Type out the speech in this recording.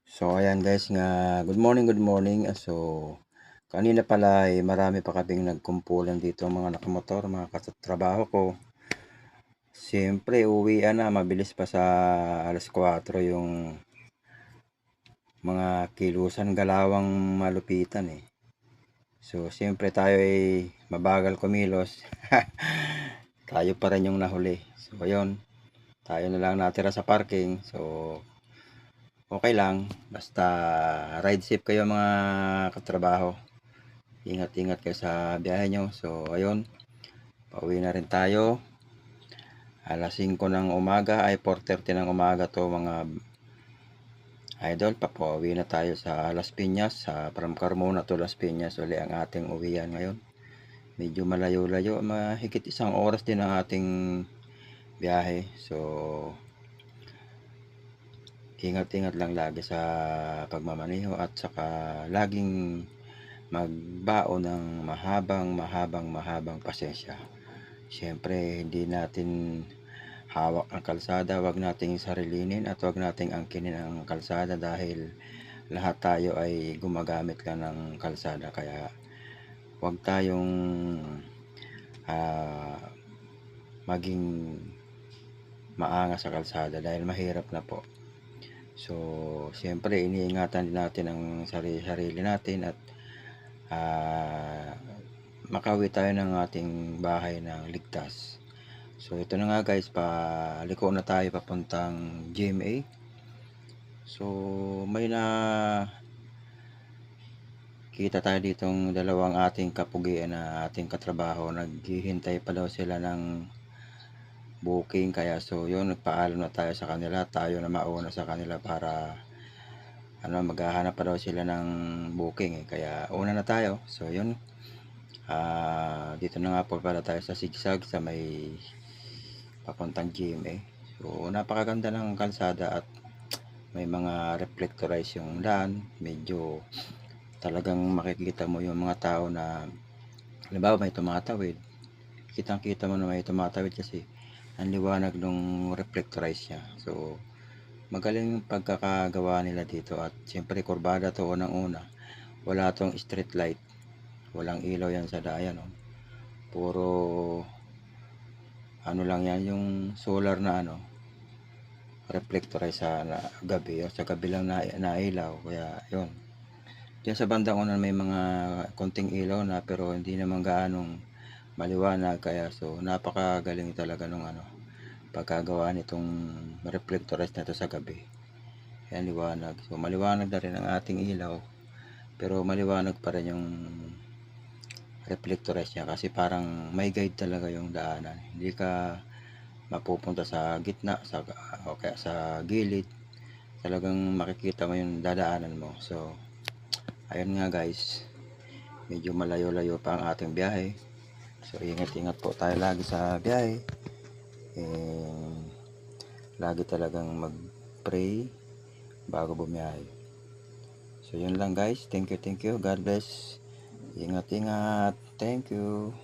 So ayan guys nga, good morning. So kanina pala ay marami pa kaming nagkumpulan dito mga nakamotor, mga katrabaho ko. Siyempre uwian na, mabilis pa sa 4:00 yung mga kilusan galawang malupitan eh. So siyempre tayo ay mabagal kumilos. Tayo pa rin yung nahuli. So ayun, tayo na lang natira sa parking. So okay lang, basta ride safe kayo mga katrabaho. Ingat-ingat kayo sa biyahe nyo. So ayun, pauwi na rin tayo. Alas 5 ng umaga ay 4:30 ng umaga to mga idol. Papauwi na tayo sa Las Piñas. From Carmona to Las Piñas uli ang ating uwian ngayon. Medyo malayo-layo, mahigit 1 oras din ang ating biyahe. So ingat-ingat lang lagi sa pagmamaneho at saka laging magbao ng mahabang pasensya. Siyempre hindi natin hawak ang kalsada, wag nating sarilinin at wag nating angkinin ang kalsada dahil lahat tayo ay gumagamit lang ng kalsada, kaya wag tayong maging maangas sa kalsada dahil mahirap na po. So siyempre iniingatan din natin ang sarili natin at makauwi tayo ng ating bahay ng ligtas. So ito na nga guys, paliko na tayo papuntang GMA. So may na kita tayo ditong dalawang ating kapugian na ating katrabaho, naghihintay pa daw sila ng booking, kaya so yun, nagpaalam na tayo sa kanila, tayo na mauna sa kanila para maghahanap pa daw sila ng booking eh, kaya una na tayo. So yun, dito na nga po pala tayo sa Sigsag sa may papuntang GMA. So napakaganda ng kalsada at may mga reflectorize yung daan. Medyo talagang makikita mo yung mga tao na halimbawa may tumatawid, kitang kita mo na may tumatawid kasi ang liwanag nung reflectorize niya. So magaling yung pagkakagawa nila dito at siyempre kurbada to unang una, wala tong street light, walang ilaw yan sa daan, puro lang yan, yung solar na reflectorize sa gabi, sa gabi lang na ilaw. Kaya yun, diyan sa bandang una may mga konting ilaw na pero hindi naman gaanong maliwanag, kaya so napakagaling talaga nung pagkagawa nitong reflectorize na to sa gabi. Yan, liwanag. So maliwanag na rin ang ating ilaw pero maliwanag pa rin yung reflectorize niya kasi parang may guide talaga yung daanan, hindi ka mapupunta sa gitna o kaya sa gilid, talagang makikita mo yung dadaanan mo. So ayun nga guys, medyo malayo-layo pa ang ating biyahe. So ingat-ingat po tayo lagi sa biyahe. Lagi talagang mag-pray bago bumiyahe. So yun lang guys, thank you, God bless, ingat-ingat, thank you.